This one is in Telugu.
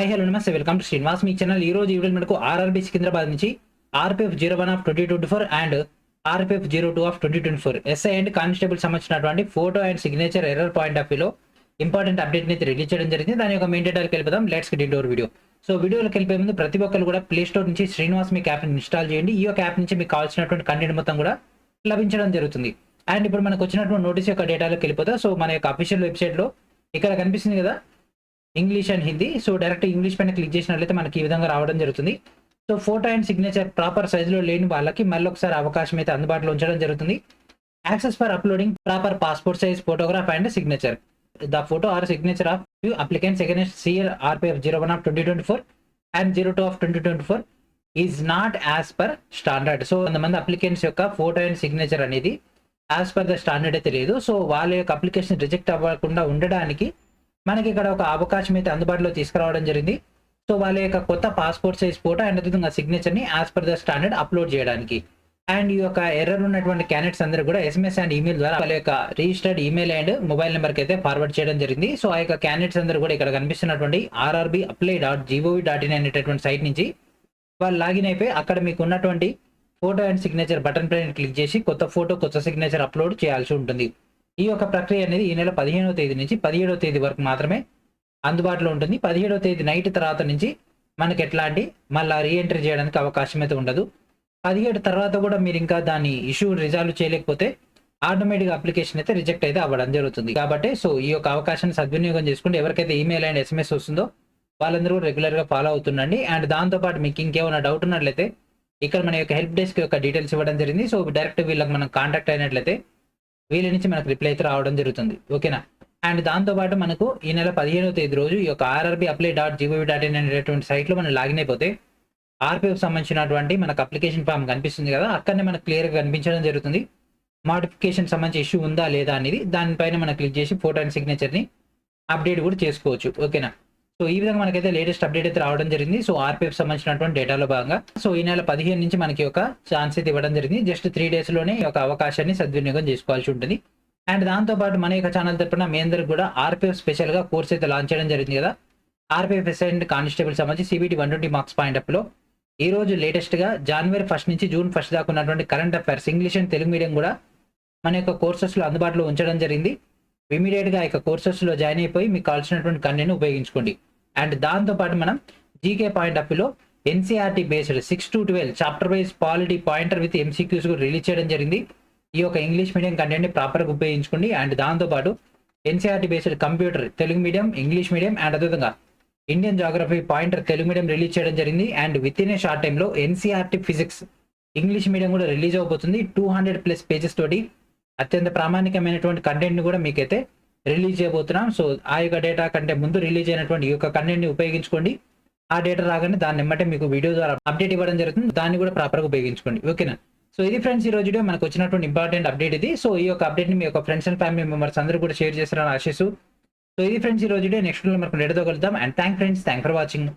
హాయ్ హలో నమస్తే వెల్కమ్ టు శ్రీనివాస్ మీ ఛానల్. ఈ రోజు ఈవినింగ్ మనకు ఆర్ఆర్బీ సికింద్రాబాద్ నుంచి RPF 01 of 2024 and RPF 02 of 2024 SI and constable సంబంధించినటువంటి photo and signature error point of వ్యూలో ఇంపార్టెంట్ అప్డేట్ ని రిలీజ్ చేయడం జరిగింది. దాని యొక్క మెయిన్ డేటాకి వెళ్ళిపోదాం. Let's get into video. So వీడియోలోకి వెళ్ళిపోయే ముందు ప్రతి ఒక్కరు కూడా ప్లే స్టోర్ నుంచి శ్రీనివాస్ మీ యాప్ ని ఇన్స్టాల్ చేయండి. ఈ యొక్క యాప్ నుంచి మీకు కావాల్సినటువంటి కంటెంట్ మొత్తం కూడా లభించడం జరుగుతుంది. అండ్ ఇప్పుడు మనకు వచ్చినటువంటి నోటీస్ యొక్క డేటాలోకి వెళ్ళిపోతా. సో మన యొక్క అఫీషియల్ వెబ్సైట్ లో ఇక్కడ కనిపిస్తుంది కదా English and Hindi. So direct English పైన క్లిక్ చేసినట్లయితే మనకి ఈ విధంగా రావడం జరుగుతుంది. So photo and signature proper సైజులో లేని వాళ్ళకి మళ్ళీ ఒకసారి అవకాశం అయితే అందుబాటులో ఉంచడం జరుగుతుంది. Access for uploading proper passport size photograph and signature the photo or signature of you applicants against CL RPF 01 of 2024 and 02 of 2024 is not as per standard. So కొంతమంది అప్లికెంట్స్ యొక్క ఫోటో అండ్ సిగ్నేచర్ అనేది యాజ్ పర్ ద స్టాండర్డ్ అయితే లేదు. సో వాళ్ళ యొక్క అప్లికేషన్ రిజెక్ట్ అవ్వకుండా ఉండడానికి మనకి ఇక్కడ ఒక అవకాశం అయితే అందుబాటులో తీసుకురావడం జరిగింది. సో వాళ్ళ యొక్క కొత్త పాస్పోర్ట్ సైజ్ ఫోటో అండ్ అదేవిధంగా సిగ్నేచర్ ని as per the standard upload చేయడానికి. అండ్ ఈ యొక్క ఎర్రర్ ఉన్నటువంటి క్యాండిడేట్స్ అందరూ కూడా ఎస్ఎంఎస్ అండ్ ఈమెయిల్ ద్వారా వాళ్ళ యొక్క registered email and mobile number కి అయితే ఫార్వర్డ్ చేయడం జరిగింది. సో ఆ యొక్క క్యాండిడేట్స్ అందరూ కూడా ఇక్కడ కనిపిస్తున్నటువంటి rrbapply.gov.in అనేటటువంటి సైట్ నుంచి వాళ్ళు లాగిన్ అయిపోయి అక్కడ మీకు ఉన్నటువంటి ఫోటో అండ్ సిగ్నేచర్ బటన్ పైన క్లిక్ చేసి కొత్త ఫోటో కొత్త సిగ్నేచర్ అప్లోడ్ చేయాల్సి ఉంటుంది. ఈ యొక్క ప్రక్రియ అనేది ఈ నెల 15వ తేదీ నుంచి 17వ తేదీ వరకు మాత్రమే అందుబాటులో ఉంటుంది. 17వ తేదీ నైట్ తర్వాత నుంచి మనకి ఎట్లాంటి మళ్ళీ రీఎంట్రీ చేయడానికి అవకాశం అయితే ఉండదు. 17 తర్వాత కూడా మీరు ఇంకా దాని ఇష్యూ రిజాల్వ్ చేయలేకపోతే ఆటోమేటిక్ అప్లికేషన్ అయితే రిజెక్ట్ అయితే అవ్వడం జరుగుతుంది. కాబట్టి సో ఈ యొక్క అవకాశాన్ని సద్వినియోగం చేసుకుంటే ఎవరికైతే ఈమెయిల్ అండ్ ఎస్ఎంఎస్ వస్తుందో వాళ్ళందరూ రెగ్యులర్ గా ఫాలో అవుతుండండి. అండ్ దాంతో పాటు మీకు ఇంకేమైనా డౌట్ ఉన్నట్లయితే ఇక్కడ మన యొక్క హెల్ప్ డెస్క్ యొక్క డీటెయిల్స్ ఇవ్వడం జరిగింది. సో డైరెక్ట్ వీళ్ళకి మనం కాంటాక్ట్ అయినట్లయితే వీళ్ళ నుంచి మనకు రిప్లై అయితే రావడం జరుగుతుంది. ఓకేనా. అండ్ దాంతో పాటు మనకు ఈ నెల 15వ తేదీ రోజు ఈ యొక్క rrbapply.gov.in అనేటువంటి సైట్ లో మనం లాగిన్ అయిపోతే ఆర్పిఎఫ్ సంబంధించినటువంటి మనకు అప్లికేషన్ ఫామ్ కనిపిస్తుంది కదా, అక్కడనే మనకు క్లియర్ గా కనిపించడం జరుగుతుంది. మోడిఫికేషన్ సంబంధించి ఇష్యూ ఉందా లేదా అనేది దానిపైన మనం క్లిక్ చేసి ఫోటో అండ్ సిగ్నేచర్ ని అప్డేట్ కూడా చేసుకోవచ్చు. ఓకేనా. సో ఈ విధంగా మనకైతే లేటెస్ట్ అప్డేట్ అయితే రావడం జరిగింది. సో ఆర్పిఎఫ్ సంబంధించినటువంటి డేటాలో భాగంగా సో ఈ నెల 15 నుంచి మనకి ఒక ఛాన్స్ అయితే ఇవ్వడం జరిగింది. జస్ట్ 3 days లోనే ఈ యొక్క అవకాశాన్ని సద్వినియోగం చేసుకోవాల్సి ఉంటుంది. అండ్ దాంతో పాటు మన యొక్క ఛానల్ తరపున మీ అందరికి కూడా ఆర్పిఎఫ్ స్పెషల్ గా కోర్స్ అయితే లాంచ్ చేయడం జరిగింది కదా. ఆర్పిఎఫ్ ఎస్ఐ అండ్ కానిస్టేబుల్ సంబంధించి సిబిటి 120 మార్క్స్ పాయింట్ అప్ లో ఈ రోజు లేటెస్ట్ గా జనవరి 1 నుంచి జూన్ 1 దాకా ఉన్నటువంటి current affairs English and Telugu medium కూడా మన యొక్క కోర్సెస్ లో అందుబాటులో ఉంచడం జరిగింది. ఇమీడియట్ గా ఈ యొక్క కోర్సెస్ లో జాయిన్ అయిపోయి మీకు కావాల్సినటువంటి కంటెంట్ ఉపయోగించుకోండి. అండ్ దాంతో పాటు మనం జీకే పాయింట్ ఆఫ్ వ్యూలో NCERT based 6 to 12 chapter wise polity pointer with MCQs కూడా రిలీజ్ చేయడం జరిగింది. ఈ యొక్క ఇంగ్లీష్ మీడియం కంటెంట్ ని ప్రాపర్ గా ఉపయోగించుకోండి. అండ్ దాంతో పాటు NCERT based computer Telugu medium English medium and అదేవిధంగా Indian geography pointer Telugu medium release చేయడం జరిగింది. And with in a short time లో ఎన్సీఆర్టీ ఫిజిక్స్ ఇంగ్లీష్ మీడియం కూడా రిలీజ్ అవబోతుంది. 200+ పేజెస్ తోటి అత్యంత ప్రామాణికమైనటువంటి కంటెంట్ ని కూడా మీకైతే రిలీజ్ చేయబోతున్నాం. సో ఆ యొక్క డేటా కంటే ముందు రిలీజ్ అయినటువంటి ఈ యొక్క కంటెంట్ ని ఉపయోగించుకోండి. ఆ డేటా రాగానే దాన్ని ఎమ్మటే మీకు వీడియో ద్వారా అప్డేట్ ఇవ్వడం జరుగుతుంది. దాన్ని కూడా ప్రాపర్ గా ఉపయోగించుకోండి. ఓకేనా. సో ఇది ఫ్రెండ్స్ ఈ రోజు వీడియో మనకు వచ్చినటువంటి ఇంపార్టెంట్ అప్డేట్ ఇది. సో ఈ యొక్క అప్డేట్ ని మీ యొక్క ఫ్రెండ్స్ అండ్ ఫ్యామిలీ మెంబర్స్ అందరూ కూడా షేర్ చేస్తారని ఆశిస్తూ సో ఇది ఫ్రెండ్స్ ఈ రోజు వీడియో. నెక్స్ట్ మనకు డేటాతో కలుద్దాం. And thank for watching.